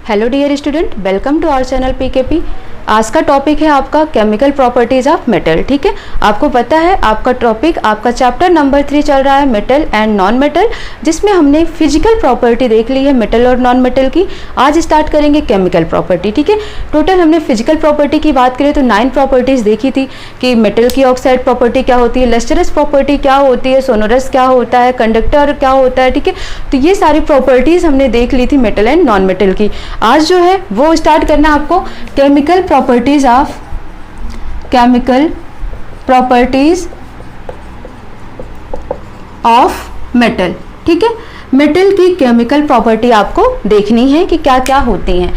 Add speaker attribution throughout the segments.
Speaker 1: Hello dear student, welcome to our channel PKP. आज का topic है आपका केमिकल प्रॉपर्टीज ऑफ मेटल। ठीक है, आपको पता है आपका टॉपिक आपका चैप्टर नंबर 3 चल रहा है मेटल एंड नॉन मेटल, जिसमें हमने फिजिकल प्रॉपर्टी देख ली है मेटल और नॉन मेटल की। आज स्टार्ट करेंगे केमिकल प्रॉपर्टी। ठीक है, टोटल हमने फिजिकल प्रॉपर्टी की बात करें तो 9 प्रॉपर्टीज देखी थी कि मेटल की ऑक्साइड प्रॉपर्टी क्या होती है, लस्टरस प्रॉपर्टी क्या होती है, सोनोरस क्या होता है, कंडक्टर क्या होता है। ठीक है, तो ये सारी प्रॉपर्टीज हमने देख ली थी मेटल एंड नॉन मेटल की। आज जो है वो स्टार्ट करना आपको केमिकल प्रॉपर्टीज ऑफ मेटल। ठीक है, मेटल की केमिकल प्रॉपर्टी आपको देखनी है कि क्या क्या होती हैं।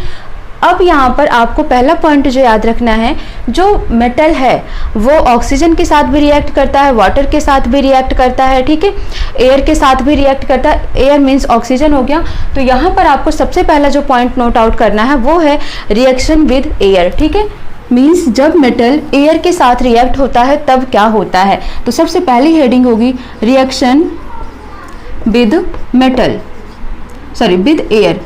Speaker 1: अब यहाँ पर आपको पहला पॉइंट जो याद रखना है, जो मेटल है वो ऑक्सीजन के साथ भी रिएक्ट करता है, वाटर के साथ भी रिएक्ट करता है, ठीक है, एयर के साथ भी रिएक्ट करता है। एयर मीन्स ऑक्सीजन हो गया। तो यहाँ पर आपको सबसे पहला जो पॉइंट नोट आउट करना है वो है रिएक्शन विद एयर। ठीक है, मीन्स जब मेटल एयर के साथ रिएक्ट होता है तब क्या होता है। तो सबसे पहली हेडिंग होगी reaction with metal, sorry with air,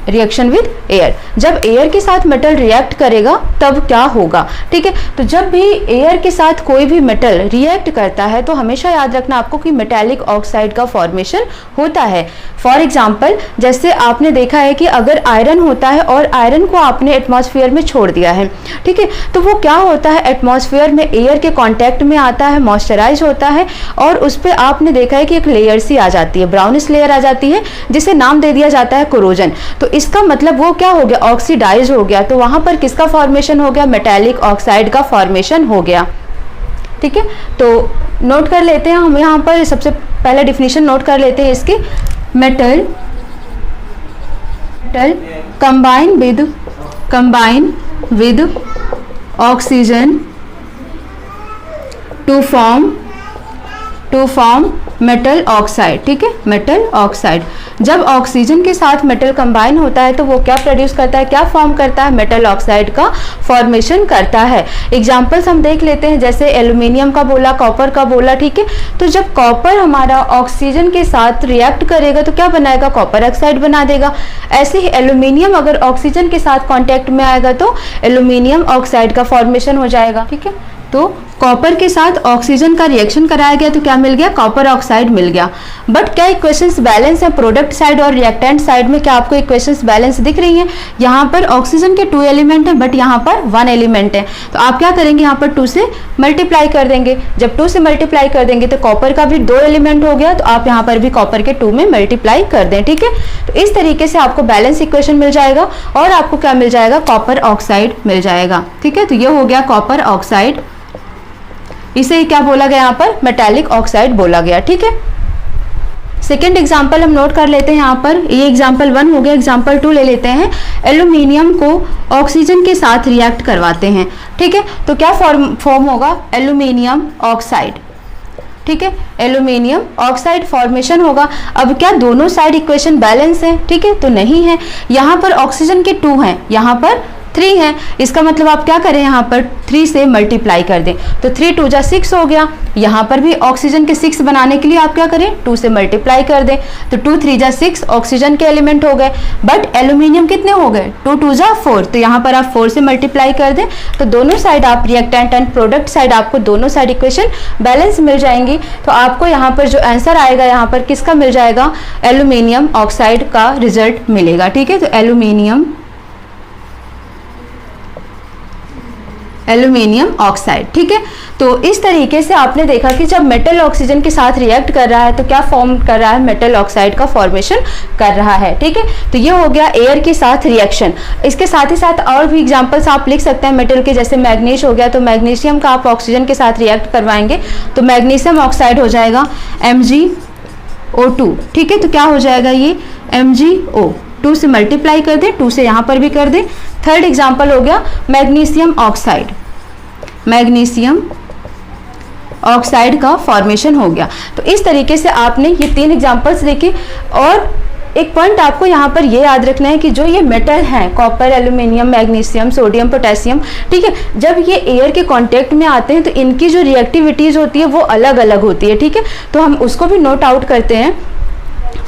Speaker 1: reaction with air. जब एयर के साथ मेटल रिएक्ट करेगा तब क्या होगा। ठीक है, तो जब भी एयर के साथ कोई भी मेटल रिएक्ट करता है तो हमेशा याद रखना आपको कि मेटालिक ऑक्साइड का फॉर्मेशन होता है। फॉर एग्जांपल, जैसे आपने देखा है कि अगर आयरन होता है और आयरन को आपने एटमॉस्फेयर में छोड़ दिया है, ठीक है, तो वो क्या होता है, एटमॉस्फेयर में एयर के कॉन्टैक्ट में आता है, मॉइस्चराइज होता है और उस पर आपने देखा है कि एक लेयर सी आ जाती है, ब्राउनिश लेयर आ जाती है, जिसे नाम दे दिया जाता है कोरोजन। तो इसका मतलब वो क्या हो गया, ऑक्सीडाइज हो गया। तो वहां पर किसका फॉर्मेशन हो गया, मेटालिक ऑक्साइड का फॉर्मेशन हो गया। ठीक है, तो नोट कर लेते हैं हम यहाँ पर सबसे पहले डिफिनीशन नोट कर लेते हैं इसकी। Metal combine with oxygen to form metal oxide. ठीक है, मेटल ऑक्साइड। जब ऑक्सीजन के साथ मेटल कंबाइन होता है तो वो क्या प्रोड्यूस करता है, क्या फॉर्म करता है, मेटल ऑक्साइड का फॉर्मेशन करता है। एग्जांपल्स हम देख लेते हैं, जैसे एल्यूमिनियम का बोला, कॉपर का बोला। ठीक है, तो जब कॉपर हमारा ऑक्सीजन के साथ रिएक्ट करेगा तो क्या बनाएगा, कॉपर ऑक्साइड बना देगा। ऐसे ही एल्यूमिनियम अगर ऑक्सीजन के साथ कॉन्टैक्ट में आएगा तो एल्यूमिनियम ऑक्साइड का फॉर्मेशन हो जाएगा। ठीक है, तो कॉपर के साथ ऑक्सीजन का रिएक्शन कराया गया तो क्या मिल गया, कॉपर ऑक्साइड मिल गया। बट क्या इक्वेशंस बैलेंस है, प्रोडक्ट साइड और रिएक्टेंट साइड में क्या आपको इक्वेशंस बैलेंस दिख रही हैं। यहाँ पर ऑक्सीजन के 2 एलिमेंट है बट यहाँ पर 1 एलिमेंट है। तो आप क्या करेंगे, यहाँ पर 2 से मल्टीप्लाई कर देंगे। जब 2 से मल्टीप्लाई कर देंगे तो कॉपर का भी 2 एलिमेंट हो गया, तो आप यहाँ पर भी कॉपर के 2 में मल्टीप्लाई कर दें। ठीक है, तो इस तरीके से आपको बैलेंस इक्वेशन मिल जाएगा और आपको क्या मिल जाएगा, कॉपर ऑक्साइड मिल जाएगा। ठीक है, तो ये हो गया कॉपर ऑक्साइड। इसे क्या बोला गया, यहाँ पर मेटालिक ऑक्साइड बोला गया। ठीक है, सेकेंड एग्जाम्पल हम नोट कर लेते हैं। यहाँ पर ये एग्जाम्पल 1 हो गया, एग्जाम्पल 2 ले लेते हैं। एल्यूमिनियम को ऑक्सीजन के साथ रिएक्ट करवाते हैं। ठीक है, तो क्या फॉर्म होगा, एल्यूमिनियम ऑक्साइड। ठीक है, एल्यूमिनियम ऑक्साइड फॉर्मेशन होगा। अब क्या दोनों साइड इक्वेशन बैलेंस है, ठीक है, तो नहीं है। यहाँ पर ऑक्सीजन के 2 हैं, यहाँ पर 3 है। इसका मतलब आप क्या करें, यहाँ पर 3 से मल्टीप्लाई कर दें तो 3 2 जा 6 हो गया। यहाँ पर भी ऑक्सीजन के 6 बनाने के लिए आप क्या करें, 2 से मल्टीप्लाई कर दें तो 2 3 जा 6 ऑक्सीजन के एलिमेंट हो गए। बट एल्यूमिनियम कितने हो गए, 2 2 जा 4, तो यहाँ पर आप 4 से मल्टीप्लाई कर दें तो दोनों साइड आप रिएक्टेंट एंड प्रोडक्ट साइड आपको दोनों साइड इक्वेशन बैलेंस मिल जाएंगी। तो आपको यहाँ पर जो आंसर आएगा, यहाँ पर किसका मिल जाएगा, एल्यूमिनियम ऑक्साइड का रिजल्ट मिलेगा। ठीक है, तो एल्यूमिनियम ऑक्साइड। ठीक है, तो इस तरीके से आपने देखा कि जब मेटल ऑक्सीजन के साथ रिएक्ट कर रहा है तो क्या फॉर्म कर रहा है, मेटल ऑक्साइड का फॉर्मेशन कर रहा है। ठीक है, तो ये हो गया एयर के साथ रिएक्शन। इसके साथ ही साथ और भी एग्जांपल्स आप लिख सकते हैं मेटल के, जैसे मैग्नीशियम हो गया, तो मैग्नीशियम का आप ऑक्सीजन के साथ रिएक्ट करवाएंगे तो मैग्नीशियम ऑक्साइड हो जाएगा MgO2। ठीक है, तो क्या हो जाएगा, ये MgO, 2 से मल्टीप्लाई कर दे, 2 से यहाँ पर भी कर दे। थर्ड एग्जाम्पल हो गया मैग्नीशियम ऑक्साइड, मैग्नीशियम ऑक्साइड का फॉर्मेशन हो गया। तो इस तरीके से आपने ये 3 एग्जाम्पल्स देखे। और एक पॉइंट आपको यहाँ पर ये याद रखना है कि जो ये मेटल हैं, copper, aluminium, magnesium, sodium, potassium, ठीक है, जब ये एयर के कांटेक्ट में आते हैं तो इनकी जो रिएक्टिविटीज होती है वो अलग अलग होती है। ठीक है, तो हम उसको भी नोट आउट करते हैं।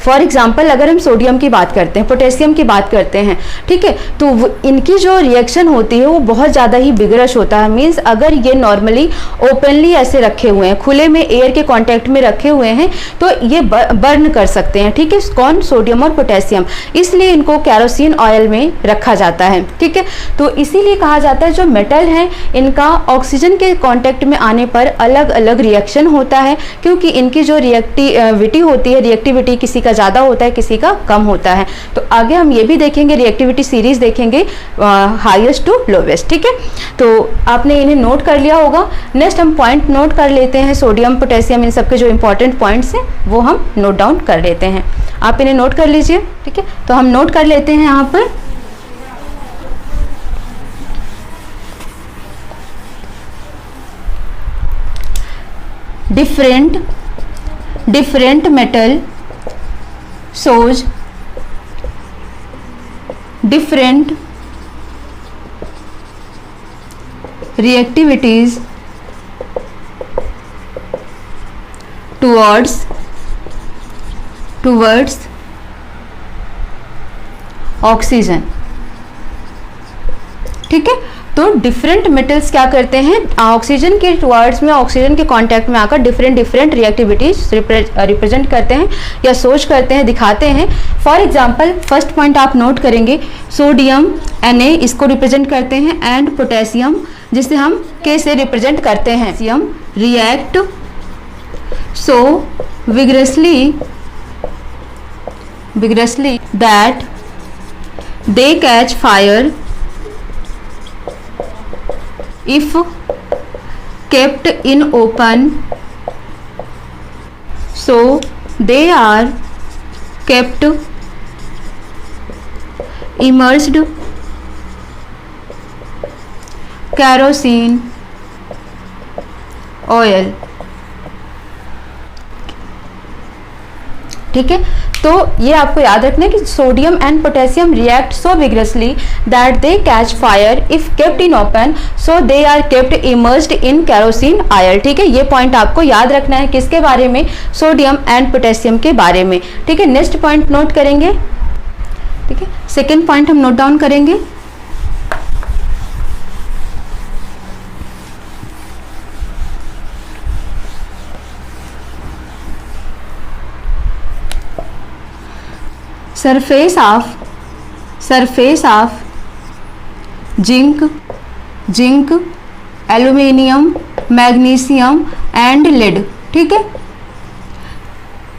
Speaker 1: फॉर एग्जाम्पल अगर हम सोडियम की बात करते हैं, पोटेशियम की बात करते हैं, ठीक है, तो इनकी जो रिएक्शन होती है वो बहुत ज़्यादा ही बिगरश होता है। मीन्स अगर ये नॉर्मली ओपनली ऐसे रखे हुए हैं, खुले में एयर के कॉन्टैक्ट में रखे हुए हैं, तो ये बर्न कर सकते हैं, ठीक है, कौन, सोडियम और पोटेशियम। इसलिए इनको कैरोसिन ऑयल में रखा जाता है, ठीक है। तो इसीलिए कहा जाता है जो मेटल है इनका ऑक्सीजन के कॉन्टैक्ट में आने पर अलग अलग रिएक्शन होता है, क्योंकि इनकी जो रिएक्टिविटी होती है, रिएक्टिविटी किसी का ज़्यादा होता है, किसी का कम होता है। तो आगे हम ये भी देखेंगे, रिएक्टिविटी सीरीज देखेंगे हाईएस्ट टू लोवेस्ट, ठीक है। तो आपने इन्हें नोट कर लिया होगा। नेक्स्ट हम पॉइंट नोट कर लेते हैं, सोडियम, पोटेशियम, इन सब के जो इंपॉर्टेंट पॉइंट्स हैं वो हम नोट डाउन कर लेते हैं। आप इन्हें नोट कर लीजिए, ठीक है। तो हम नोट कर लेते हैं यहाँ पर different metal shows different reactivities towards oxygen, ठीक है। तो डिफरेंट मेटल्स क्या करते हैं, ऑक्सीजन के टुवर्ड्स में, ऑक्सीजन के कांटेक्ट में आकर डिफरेंट रिएक्टिविटीज रिप्रेजेंट करते हैं या सोच करते हैं, दिखाते हैं। फॉर एग्जांपल फर्स्ट पॉइंट आप नोट करेंगे, सोडियम Na इसको रिप्रेजेंट करते हैं, एंड पोटेशियम जिसे हम K से रिप्रेजेंट करते हैं। Potassium react so vigorously that they catch fire if kept in open, so they are kept immersed kerosene oil, ठीक है। तो ये आपको याद रखना है कि sodium and potassium react so vigorously that they catch fire if kept in open, so they are kept immersed in kerosene oil, ठीक है। ये पॉइंट आपको याद रखना है, किसके बारे में, सोडियम एंड पोटेशियम के बारे में, ठीक है। नेक्स्ट पॉइंट नोट करेंगे, ठीक है। सेकेंड पॉइंट हम नोट डाउन करेंगे, surface of zinc, aluminium, magnesium and lead, ठीक है।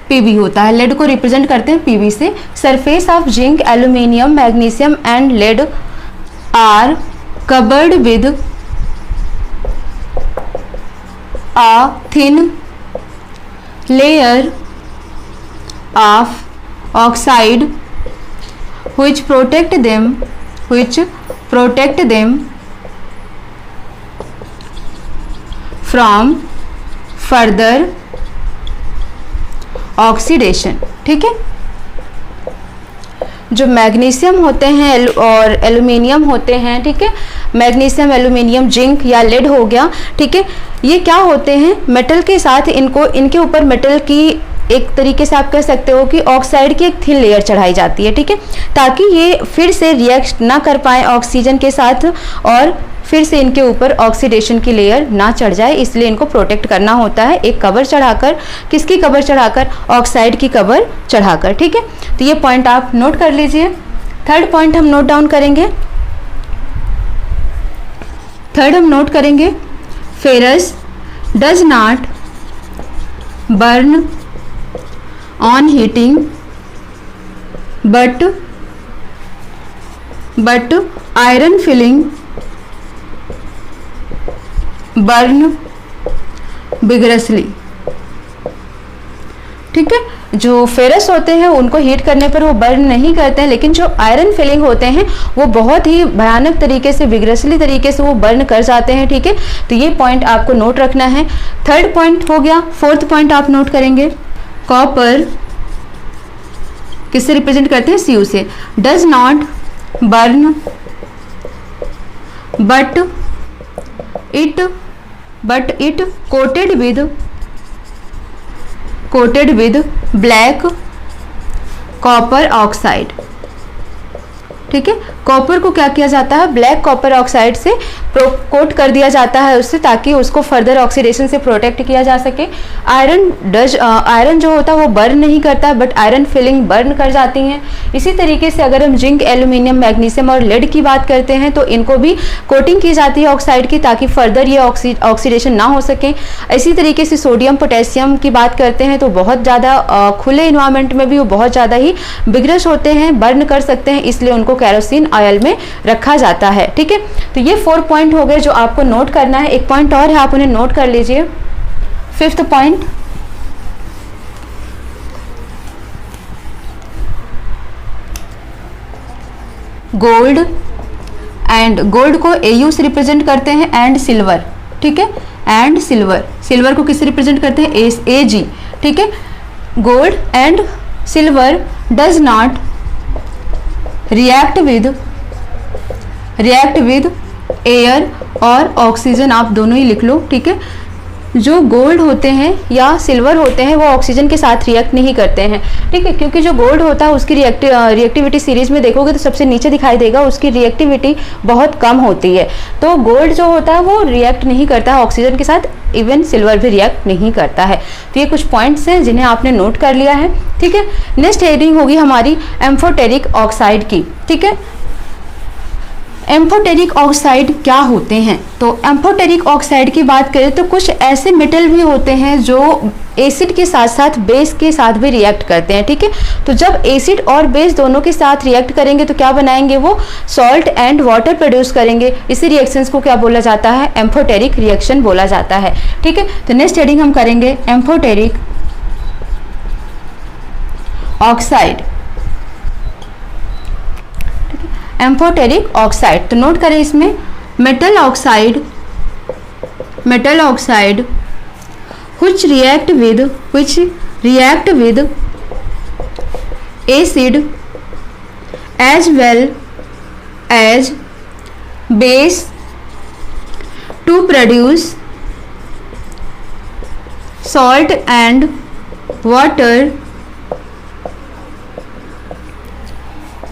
Speaker 1: पीबी होता है, लेड को रिप्रेजेंट करते हैं पीबी से। Surface of zinc, aluminium, magnesium and lead are covered with a thin layer of oxide which protect them from further oxidation। ठीक है, जो मैग्नीशियम होते हैं और एल्यूमिनियम होते हैं, ठीक है, मैग्नीशियम, एल्यूमिनियम, जिंक या लेड हो गया, ठीक है, ये क्या होते हैं, मेटल के साथ इनके ऊपर मेटल की एक तरीके से आप कह सकते हो कि ऑक्साइड की एक थिन लेयर चढ़ाई जाती है, ठीक है, ताकि ये फिर से रिएक्ट ना कर पाए ऑक्सीजन के साथ और फिर से इनके ऊपर ऑक्सीडेशन की लेयर ना चढ़ जाए, इसलिए इनको प्रोटेक्ट करना होता है एक कवर चढ़ाकर। किसकी कवर चढ़ाकर? ऑक्साइड की कवर चढ़ाकर। ठीक है, तो ये पॉइंट आप नोट कर लीजिए। थर्ड पॉइंट हम नोट डाउन करेंगे। थर्ड हम नोट करेंगे, ferrous does not burn on heating but iron filling burn vigorously. ठीक है, जो फेरस होते हैं उनको हीट करने पर वो बर्न नहीं करते हैं, लेकिन जो आयरन फिलिंग होते हैं वो बहुत ही भयानक तरीके से, विगरसली तरीके से वो बर्न कर जाते हैं। ठीक है, तो ये पॉइंट आपको नोट रखना है। थर्ड पॉइंट हो गया। फोर्थ पॉइंट आप नोट करेंगे, कॉपर किससे रिप्रेजेंट करते हैं? Cu से। Does not burn but it coated with black copper oxide, ठीक है। कॉपर को क्या किया जाता है, ब्लैक कॉपर ऑक्साइड से कोट कर दिया जाता है उससे, ताकि उसको फर्दर ऑक्सीडेशन से प्रोटेक्ट किया जा सके। आयरन जो होता है वो बर्न नहीं करता, बट आयरन फिलिंग बर्न कर जाती हैं। इसी तरीके से अगर हम जिंक, एल्यूमिनियम, मैग्नीशियम और लेड की बात करते हैं तो इनको भी कोटिंग की जाती है ऑक्साइड की, ताकि फर्दर ये ऑक्सीडेशन ना हो सके। इसी तरीके से सोडियम, पोटेशियम की बात करते हैं तो बहुत ज़्यादा खुले इन्वायरमेंट में भी वो बहुत ज़्यादा ही बिगरस होते हैं, बर्न कर सकते हैं, इसलिए उनको कैरोसिन ऑयल में रखा जाता है, ठीक है। तो ये 4 पॉइंट हो गए जो आपको नोट करना है। एक पॉइंट और है, आप उन्हें नोट कर लीजिए। 5th point, gold, and gold को AU से रिप्रेजेंट करते हैं, एंड सिल्वर, ठीक है, एंड सिल्वर को किससे रिप्रेजेंट करते हैं, AG, ठीक है। Gold and silver does not react with air और ऑक्सीजन, आप दोनों ही लिख लो, ठीक है। जो गोल्ड होते हैं या सिल्वर होते हैं वो ऑक्सीजन के साथ रिएक्ट नहीं करते हैं, ठीक है, क्योंकि जो गोल्ड होता है उसकी रिएक्टिविटी सीरीज में देखोगे तो सबसे नीचे दिखाई देगा, उसकी रिएक्टिविटी बहुत कम होती है। तो गोल्ड जो होता है वो रिएक्ट नहीं करता है ऑक्सीजन के साथ, इवन सिल्वर भी रिएक्ट नहीं करता है। तो ये कुछ पॉइंट्स हैं जिन्हें आपने नोट कर लिया है, ठीक है। नेक्स्ट हेडिंग होगी हमारी एम्फोटेरिक ऑक्साइड की, ठीक है। एम्फोटेरिक ऑक्साइड क्या होते हैं, तो एम्फोटेरिक ऑक्साइड की बात करें तो कुछ ऐसे मेटल भी होते हैं जो एसिड के साथ साथ बेस के साथ भी रिएक्ट करते हैं, ठीक है। तो जब एसिड और बेस दोनों के साथ रिएक्ट करेंगे तो क्या बनाएंगे, वो सॉल्ट एंड वाटर प्रोड्यूस करेंगे। इसी रिएक्शंस को क्या बोला जाता है, एम्फोटेरिक रिएक्शन बोला जाता है, ठीक है। तो नेक्स्ट हेडिंग हम करेंगे एम्फोटेरिक ऑक्साइड, एम्फोटेरिक ऑक्साइड। तो नोट करें इसमें metal oxide which react with acid as well as base to produce salt and water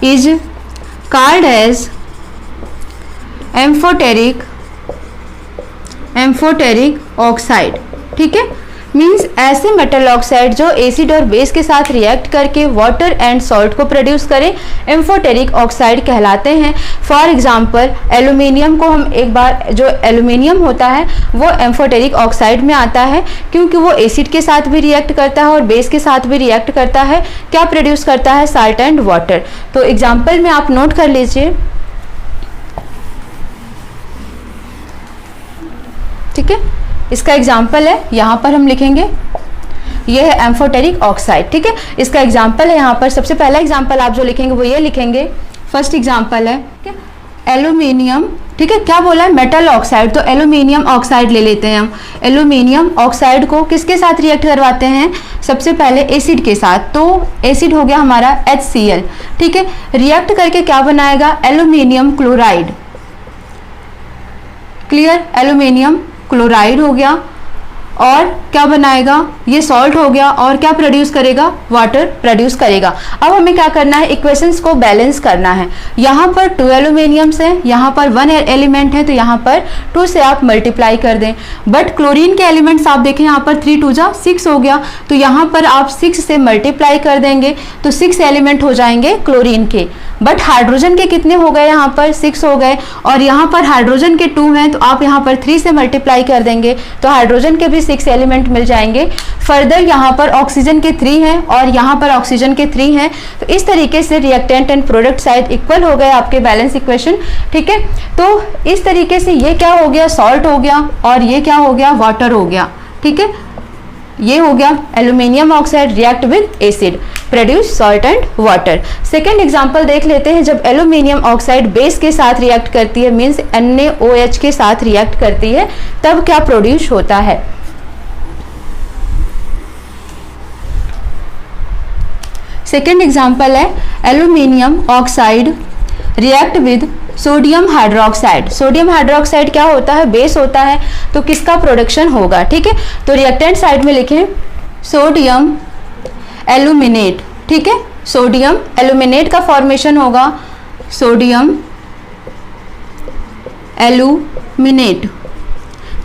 Speaker 1: is called as amphoteric oxide, ठीक है। मीन्स ऐसे मेटल ऑक्साइड जो एसिड और बेस के साथ रिएक्ट करके वाटर एंड सॉल्ट को प्रोड्यूस करें, एम्फोटेरिक ऑक्साइड कहलाते हैं। फॉर एग्जांपल एल्यूमिनियम को हम एक बार, जो एल्यूमिनियम होता है वो एम्फोटेरिक ऑक्साइड में आता है, क्योंकि वो एसिड के साथ भी रिएक्ट करता है और बेस के साथ भी रिएक्ट करता है। क्या प्रोड्यूस करता है, साल्ट एंड वाटर। तो एग्जाम्पल में आप नोट कर लीजिए, ठीक है। इसका एग्जाम्पल है, यहाँ पर हम लिखेंगे, ये है एम्फोटेरिक ऑक्साइड, ठीक है। इसका एग्जाम्पल है यहाँ पर, सबसे पहला एग्जाम्पल आप जो लिखेंगे वो ये लिखेंगे, फर्स्ट एग्जाम्पल है, ठीक है, एल्यूमिनियम, ठीक है। क्या बोला है, मेटल ऑक्साइड, तो एल्यूमिनियम ऑक्साइड ले लेते हैं हम। एल्यूमिनियम ऑक्साइड को किसके साथ रिएक्ट करवाते हैं, सबसे पहले एसिड के साथ। तो एसिड हो गया हमारा HCl, ठीक है। रिएक्ट करके क्या बनाएगा, aluminium chloride, clear, aluminium chloride हो गया, और क्या बनाएगा, ये सॉल्ट हो गया, और क्या प्रोड्यूस करेगा, वाटर प्रोड्यूस करेगा। अब हमें क्या करना है, इक्वेशंस को बैलेंस करना है। यहाँ पर 2 एल्यूमिनियम्स हैं, यहाँ पर 1 एलिमेंट है, तो यहाँ पर 2 से आप मल्टीप्लाई कर दें। बट क्लोरीन के एलिमेंट्स आप देखें, यहाँ पर 3 2 जा 6 हो गया, तो यहाँ पर आप 6 से मल्टीप्लाई कर देंगे तो 6 एलिमेंट हो जाएंगे क्लोरीन के। बट हाइड्रोजन के कितने हो गए, यहाँ पर 6 हो गए, और यहाँ पर हाइड्रोजन के 2 हैं, तो आप यहाँ पर 3 से मल्टीप्लाई कर देंगे तो हाइड्रोजन के भी 6 एलिमेंट मिल जाएंगे। फर्दर यहाँ पर ऑक्सीजन के 3 हैं और यहाँ पर ऑक्सीजन के 3 हैं। तो इस तरीके से reactant and product side equal हो गए आपके बैलेंस इक्वेशन, ठीक है। तो इस तरीके से ये क्या हो गया, सॉल्ट हो गया, और ये क्या हो गया, वाटर हो गया, ठीक है। ये हो गया aluminium oxide react with acid, produce salt and water. Second example देख लेते हैं, जब एल्यूमिनियम ऑक्साइड बेस के साथ रिएक्ट करती है, मीन्स NaOH के साथ रिएक्ट करती है, तब क्या प्रोड्यूस होता है। सेकेंड एग्जांपल है aluminium oxide react with sodium hydroxide. Sodium hydroxide क्या होता है, बेस होता है, तो किसका प्रोडक्शन होगा, ठीक है। तो रिएक्टेंट साइड में लिखें सोडियम एल्यूमिनेट, ठीक है, सोडियम एल्यूमिनेट का फॉर्मेशन होगा, सोडियम एल्यूमिनेट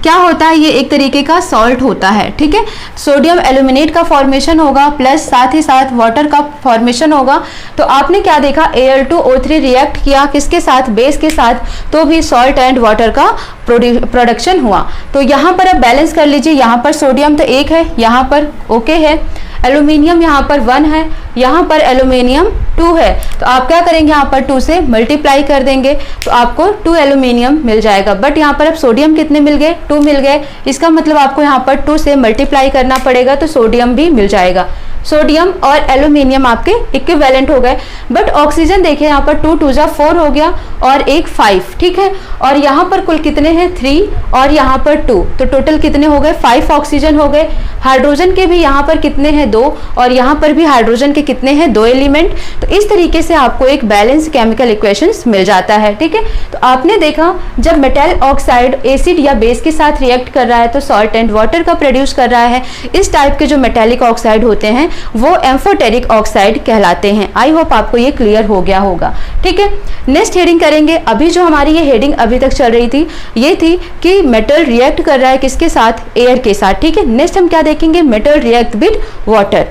Speaker 1: क्या होता है, ये एक तरीके का सॉल्ट होता है, ठीक है। सोडियम एल्यूमिनेट का फॉर्मेशन होगा प्लस साथ ही साथ वाटर का फॉर्मेशन होगा। तो आपने क्या देखा, Al2O3 रिएक्ट किया किसके साथ, बेस के साथ, तो भी सॉल्ट एंड वाटर का प्रोडक्शन हुआ। तो यहाँ पर अब बैलेंस कर लीजिए, यहाँ पर सोडियम तो 1 है, यहाँ पर ओके है, एल्यूमिनियम यहाँ पर 1 है, यहाँ पर एल्यूमिनियम 2 है। तो आप क्या करेंगे, यहाँ पर 2 से मल्टीप्लाई कर देंगे तो आपको 2 एल्यूमिनियम मिल जाएगा। बट यहाँ पर अब सोडियम कितने मिल गए, 2 मिल गए, इसका मतलब आपको यहाँ पर 2 से मल्टीप्लाई करना पड़ेगा तो सोडियम भी मिल जाएगा। सोडियम और एल्यूमिनियम आपके इक्विवेलेंट हो गए। बट ऑक्सीजन देखिए यहाँ पर 2 2 4 हो गया और एक 5, ठीक है। और यहाँ पर कुल कितने हैं, 3 और यहाँ पर 2, तो टोटल कितने हो गए, 5 ऑक्सीजन हो गए। हाइड्रोजन के भी यहाँ पर कितने हैं, 2, और यहाँ पर भी हाइड्रोजन के कितने हैं, 2 एलिमेंट। तो इस तरीके से आपको एक बैलेंस केमिकल इक्वेशंस मिल जाता है, ठीक है। तो आपने देखा जब मेटल ऑक्साइड एसिड या बेस के साथ रिएक्ट कर रहा है तो सॉल्ट एंड वाटर का प्रोड्यूस कर रहा है। इस टाइप के जो मेटेलिक ऑक्साइड होते हैं वो एम्फोटेरिक ऑक्साइड कहलाते हैं। आई होप आपको ये क्लियर हो गया होगा, ठीक है। नेक्स्ट हेडिंग करेंगे। अभी जो हमारी ये हेडिंग अभी तक चल रही थी ये थी कि मेटल रिएक्ट कर रहा है किसके साथ, एयर के साथ, ठीक है। नेक्स्ट हम क्या देखेंगे, मेटल रिएक्ट विद वाटर।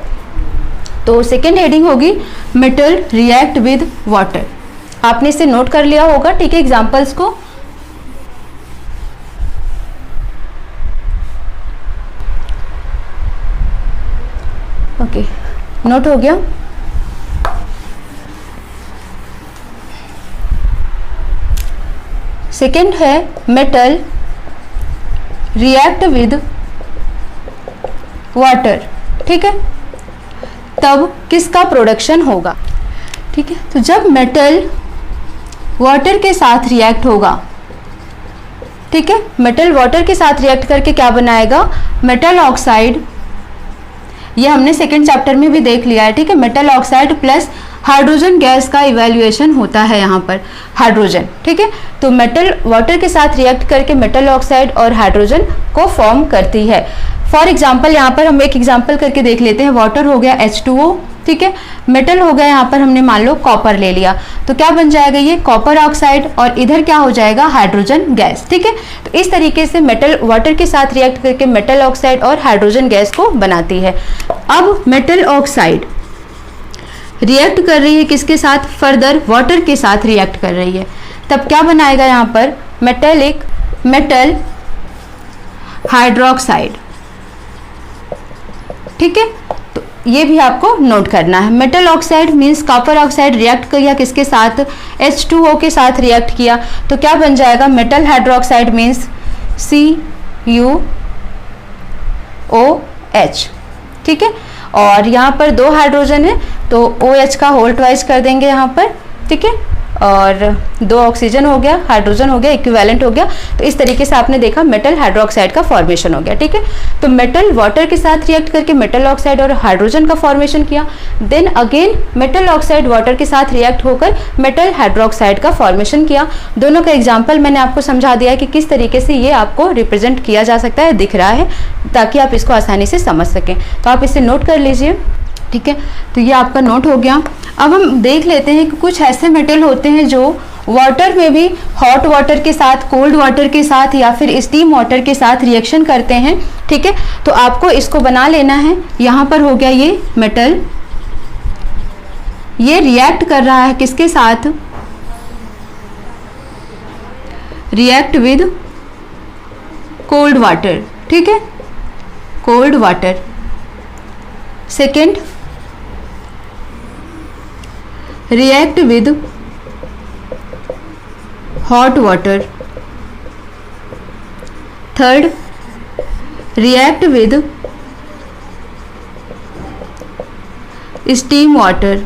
Speaker 1: तो सेकेंड हेडिंग होगी मेटल रिएक्ट विद वाटर। आपने इसे नोट कर लिया होगा, ठीक है, एग्जाम्पल्स को। ओके, नोट हो गया। सेकेंड है मेटल रिएक्ट विद वाटर, ठीक है। तब किसका प्रोडक्शन होगा, ठीक है। तो जब मेटल वाटर के साथ रिएक्ट होगा, ठीक है, मेटल वाटर के साथ रिएक्ट करके क्या बनाएगा, मेटल ऑक्साइड। ये हमने सेकेंड चैप्टर में भी देख लिया है, ठीक है। Metal oxide plus hydrogen gas का इवैल्यूएशन होता है यहाँ पर, हाइड्रोजन, ठीक है। तो मेटल वाटर के साथ रिएक्ट करके मेटल ऑक्साइड और हाइड्रोजन को फॉर्म करती है। फॉर एग्जाम्पल यहाँ पर हम एक एग्जाम्पल करके देख लेते हैं। वाटर हो गया H2O, ठीक है। मेटल हो गया यहाँ पर हमने मान लो कॉपर ले लिया, तो क्या बन जाएगा ये कॉपर ऑक्साइड, और इधर क्या हो जाएगा हाइड्रोजन गैस, ठीक है। तो इस तरीके से मेटल वाटर के साथ रिएक्ट करके मेटल ऑक्साइड और हाइड्रोजन गैस को बनाती है। अब मेटल ऑक्साइड रिएक्ट कर रही है किसके साथ, फर्दर वाटर के साथ रिएक्ट कर रही है, तब क्या बनाएगा यहाँ पर मेटल हाइड्रोक्साइड, ठीक है। तो ये भी आपको नोट करना है। Metal oxide means copper oxide react किया किसके साथ, H2O के साथ रिएक्ट किया, तो क्या बन जाएगा मेटल हाइड्रोक्साइड मींस CuOH, ठीक है। और यहाँ पर 2 हाइड्रोजन है तो OH का होल ट्वाइस कर देंगे यहाँ पर, ठीक है। और 2 ऑक्सीजन हो गया, हाइड्रोजन हो गया, इक्विवेलेंट हो गया। तो इस तरीके से आपने देखा मेटल हाइड्रोक्साइड का फॉर्मेशन हो गया, ठीक है। तो मेटल वाटर के साथ रिएक्ट करके मेटल ऑक्साइड और हाइड्रोजन का फॉर्मेशन किया, then again metal oxide water के साथ रिएक्ट होकर मेटल हाइड्रोक्साइड का फॉर्मेशन किया। दोनों का एग्जाम्पल मैंने आपको समझा दिया है कि किस तरीके से ये आपको रिप्रेजेंट किया जा सकता है, दिख रहा है, ताकि आप इसको आसानी से समझ सकें। तो आप इसे नोट कर लीजिए, ठीक है। तो ये आपका नोट हो गया। अब हम देख लेते हैं कि कुछ ऐसे मेटल होते हैं जो वाटर में भी हॉट वाटर के साथ, कोल्ड वाटर के साथ या फिर स्टीम वाटर के साथ रिएक्शन करते हैं, ठीक है। तो आपको इसको बना लेना है। यहाँ पर हो गया ये मेटल, ये रिएक्ट कर रहा है किसके साथ, रिएक्ट विद कोल्ड वाटर, ठीक है, cold water. Second, react with hot water. Third, react with steam water,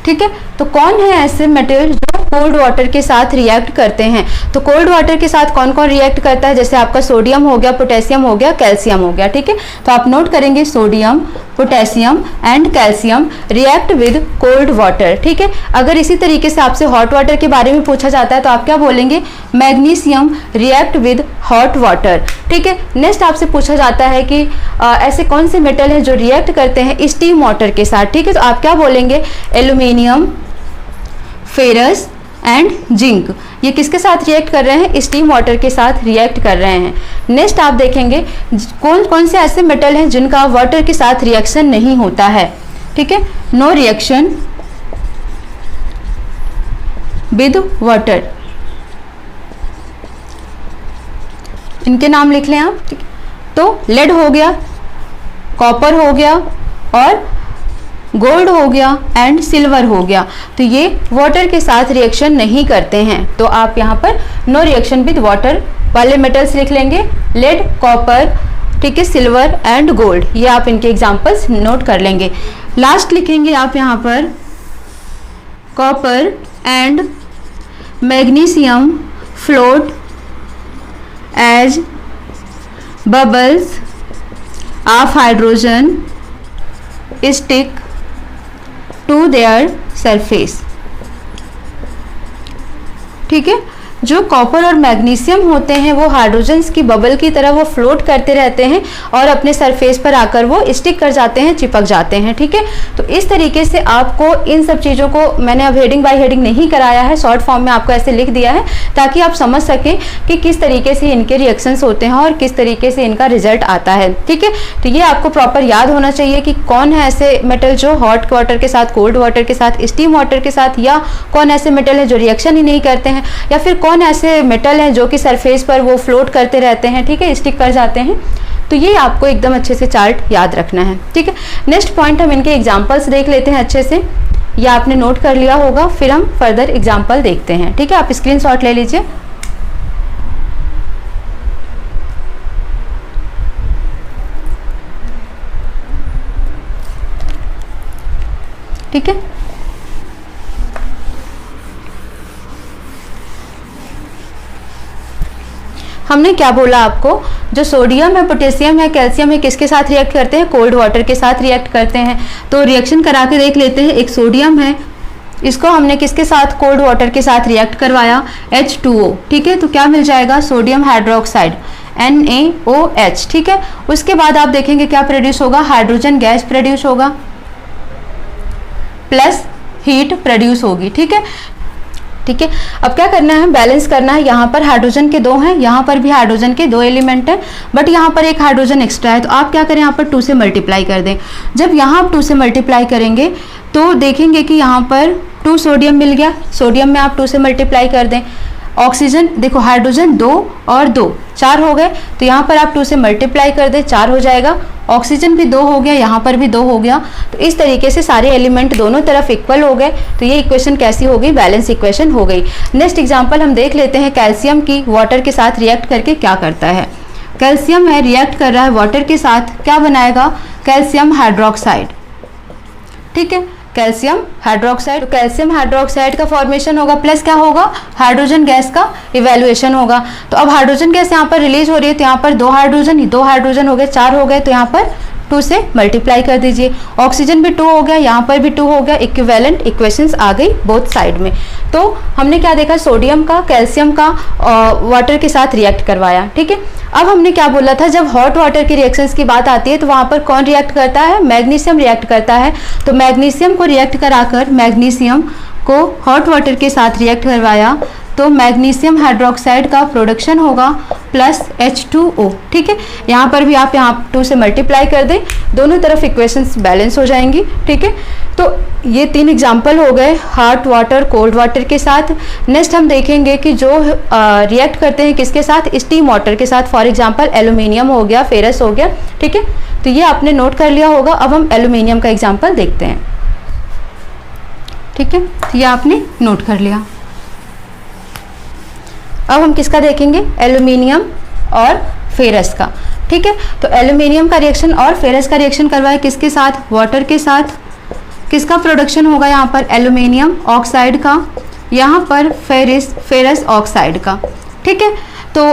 Speaker 1: ठीक है। तो कौन है ऐसे मेटेरियल जो कोल्ड वाटर के साथ रिएक्ट करते हैं। तो कोल्ड वाटर के साथ कौन कौन रिएक्ट करता है, जैसे आपका सोडियम हो गया, पोटेशियम हो गया, कैल्शियम हो गया, ठीक है। तो आप नोट करेंगे sodium, potassium and calcium react with cold water, ठीक है। अगर इसी तरीके से आपसे हॉट वाटर के बारे में पूछा जाता है तो आप क्या बोलेंगे, magnesium react with hot water, ठीक है। नेक्स्ट आपसे पूछा जाता है कि ऐसे कौन से मेटल हैं जो रिएक्ट करते हैं स्टीम वाटर के साथ, ठीक है। तो आप क्या बोलेंगे, एल्यूमिनियम, फेरस एंड जिंक, ये किसके साथ रिएक्ट कर रहे हैं, स्टीम वाटर के साथ रिएक्ट कर रहे हैं। नेक्स्ट आप देखेंगे कौन कौन से ऐसे मेटल हैं जिनका वाटर के साथ रिएक्शन नहीं होता है, ठीक है। नो रिएक्शन विद वाटर, इनके नाम लिख लें आप, ठीक है। तो लेड हो गया, कॉपर हो गया और गोल्ड हो गया एंड सिल्वर हो गया। तो ये वाटर के साथ रिएक्शन नहीं करते हैं। तो आप यहाँ पर नो रिएक्शन विद वाटर वाले मेटल्स लिख लेंगे, लेड, कॉपर, ठीक है, सिल्वर एंड गोल्ड, ये आप इनके एग्जांपल्स नोट कर लेंगे। लास्ट लिखेंगे आप यहाँ पर copper and magnesium float as bubbles of hydrogen stick to their surface, ठीक है। जो कॉपर और मैग्नीशियम होते हैं वो हाइड्रोजन्स की बबल की तरह वो फ्लोट करते रहते हैं और अपने सरफेस पर आकर वो स्टिक कर जाते हैं, चिपक जाते हैं, ठीक है। तो इस तरीके से आपको इन सब चीज़ों को मैंने अब हेडिंग बाय हेडिंग नहीं कराया है, शॉर्ट फॉर्म में आपको ऐसे लिख दिया है ताकि आप समझ सकें कि किस तरीके से इनके रिएक्शंस होते हैं और किस तरीके से इनका रिजल्ट आता है, ठीक है। तो ये आपको प्रॉपर याद होना चाहिए कि कौन है ऐसे मेटल जो हॉट वाटर के साथ, कोल्ड वाटर के साथ, स्टीम वाटर के साथ, या कौन ऐसे मेटल है जो रिएक्शन ही नहीं करते हैं, या फिर कौन ऐसे मेटल हैं जो कि सरफेस पर वो फ्लोट करते रहते हैं, ठीक है, स्टिक कर जाते हैं। तो ये आपको एकदम अच्छे से चार्ट याद रखना है, ठीक है। नेक्स्ट पॉइंट हम इनके एग्जांपल्स देख लेते हैं अच्छे से, या आपने नोट कर लिया होगा, फिर हम फर्दर एग्जांपल देखते हैं, ठीक है। आप स्क्रीनशॉट ले लीजिए। ठीक है, हमने क्या बोला आपको, जो सोडियम है, पोटेशियम है, कैल्शियम है, किसके साथ रिएक्ट करते हैं, कोल्ड वाटर के साथ रिएक्ट करते हैं। तो रिएक्शन करा के देख लेते हैं। एक सोडियम है, इसको हमने किसके साथ, कोल्ड वाटर के साथ रिएक्ट करवाया, H2O, ठीक है। तो क्या मिल जाएगा, सोडियम हाइड्रोक्साइड NaOH, ठीक है। उसके बाद आप देखेंगे क्या प्रोड्यूस होगा, हाइड्रोजन गैस प्रोड्यूस होगा प्लस हीट प्रोड्यूस होगी, ठीक है, ठीक है। अब क्या करना है, बैलेंस करना है। यहाँ पर हाइड्रोजन के 2 हैं, यहाँ पर भी हाइड्रोजन के 2 एलिमेंट हैं, बट यहाँ पर एक हाइड्रोजन एक्स्ट्रा है। तो आप क्या करें, यहाँ पर 2 से मल्टीप्लाई कर दें। जब यहाँ आप 2 से मल्टीप्लाई करेंगे तो देखेंगे कि यहाँ पर 2 सोडियम मिल गया, सोडियम में आप 2 से मल्टीप्लाई कर दें। ऑक्सीजन देखो, हाइड्रोजन 2 और 2 4 हो गए, तो यहाँ पर आप 2 से मल्टीप्लाई कर दें, 4 हो जाएगा। ऑक्सीजन भी 2 हो गया, यहाँ पर भी 2 हो गया। तो इस तरीके से सारे एलिमेंट दोनों तरफ इक्वल हो गए। तो ये इक्वेशन कैसी हो गई, बैलेंस इक्वेशन हो गई। नेक्स्ट एग्जांपल हम देख लेते हैं, कैल्शियम की वाटर के साथ रिएक्ट करके क्या करता है। कैल्शियम है, रिएक्ट कर रहा है वाटर के साथ, क्या बनाएगा, कैल्शियम हाइड्रोक्साइड, ठीक है, कैल्शियम हाइड्रोक्साइड। तो कैल्शियम हाइड्रोक्साइड का फॉर्मेशन होगा, प्लस क्या होगा, हाइड्रोजन गैस का इवैल्यूएशन होगा। तो अब हाइड्रोजन गैस यहाँ पर रिलीज हो रही है, तो यहाँ पर 2 हाइड्रोजन हो गए, 4 हो गए, तो यहाँ पर 2 से मल्टीप्लाई कर दीजिए। ऑक्सीजन भी 2 हो गया, यहाँ पर भी 2 हो गया, इक्विवेलेंट इक्वेशंस आ गई बोथ साइड में। तो हमने क्या देखा, सोडियम का कैल्शियम का वाटर के साथ रिएक्ट करवाया, ठीक है। अब हमने क्या बोला था, जब हॉट वाटर की रिएक्शंस की बात आती है तो वहाँ पर कौन रिएक्ट करता है, मैग्नीशियम रिएक्ट करता है। तो मैग्नीशियम को रिएक्ट कराकर मैग्नीशियम को हॉट वाटर के साथ रिएक्ट करवाया तो मैग्नीशियम हाइड्रोक्साइड का प्रोडक्शन होगा प्लस H2O, ठीक है। यहाँ पर भी आप यहाँ 2 से मल्टीप्लाई कर दें, दोनों तरफ इक्वेशंस बैलेंस हो जाएंगी, ठीक है। तो ये 3 एग्जाम्पल हो गए हॉट वाटर, कोल्ड वाटर के साथ। नेक्स्ट हम देखेंगे कि जो रिएक्ट करते हैं किसके साथ, स्टीम वाटर के साथ। फॉर एग्जाम्पल एल्यूमिनियम हो गया, फेरस हो गया, ठीक है। तो ये आपने नोट कर लिया होगा। अब हम एल्यूमिनियम का एग्जाम्पल देखते हैं, ठीक है। तो ये आपने नोट कर लिया। अब हम किसका देखेंगे, एल्यूमिनियम और फेरस का, ठीक है। तो एल्यूमिनियम का रिएक्शन और फेरस का रिएक्शन करवाए किसके साथ, वाटर के साथ। किसका प्रोडक्शन होगा यहाँ पर, एल्यूमिनियम ऑक्साइड का यहाँ पर फेरस ऑक्साइड का, ठीक है। तो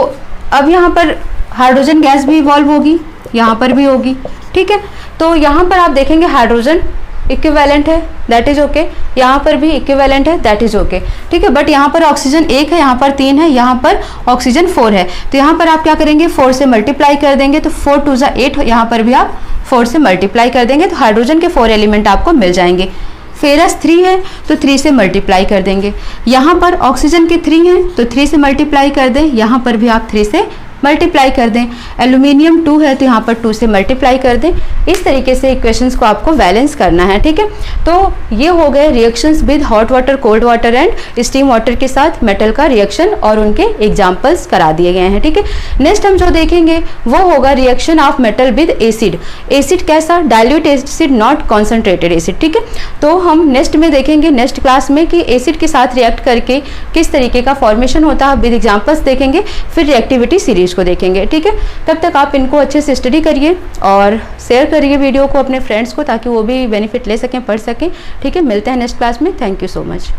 Speaker 1: अब यहाँ पर हाइड्रोजन गैस भी इवॉल्व होगी, यहाँ पर भी होगी, ठीक है। तो यहाँ पर आप देखेंगे हाइड्रोजन इक्विवेलेंट है, दैट इज ओके, यहाँ पर भी इक्विवेलेंट है, दैट इज ओके, ठीक है। बट यहाँ पर ऑक्सीजन 1 है, यहाँ पर 3 है, यहाँ पर ऑक्सीजन 4 है। तो यहाँ पर आप क्या करेंगे, 4 से मल्टीप्लाई कर देंगे, तो 4 2 जा 8, यहाँ पर भी आप 4 से मल्टीप्लाई कर देंगे, तो हाइड्रोजन के 4 एलिमेंट आपको मिल जाएंगे। फेरस 3 है तो 3 से मल्टीप्लाई कर देंगे, यहाँ पर ऑक्सीजन के 3 हैं तो 3 से मल्टीप्लाई कर दें, यहाँ पर भी आप 3 से मल्टीप्लाई कर दें। एल्यूमिनियम 2 है तो यहाँ पर 2 से मल्टीप्लाई कर दें। इस तरीके से इक्वेशंस को आपको बैलेंस करना है, ठीक है। तो ये हो गए reactions with hot water, cold water and steam water के साथ मेटल का रिएक्शन, और उनके एग्जांपल्स करा दिए गए हैं, ठीक है। नेक्स्ट हम जो देखेंगे वो होगा reaction of metal with acid. Acid कैसा, dilute acid, not concentrated acid, ठीक है। तो हम नेक्स्ट में देखेंगे, नेक्स्ट क्लास में, कि एसिड के साथ रिएक्ट करके किस तरीके का फॉर्मेशन होता है, विद एग्जाम्पल्स देखेंगे, फिर रिएक्टिविटी सीरीज को देखेंगे, ठीक है। तब तक आप इनको अच्छे से स्टडी करिए और शेयर करिए वीडियो को अपने फ्रेंड्स को, ताकि वो भी बेनिफिट ले सकें, पढ़ सकें, ठीक है। मिलते हैं नेक्स्ट क्लास में। Thank you so much.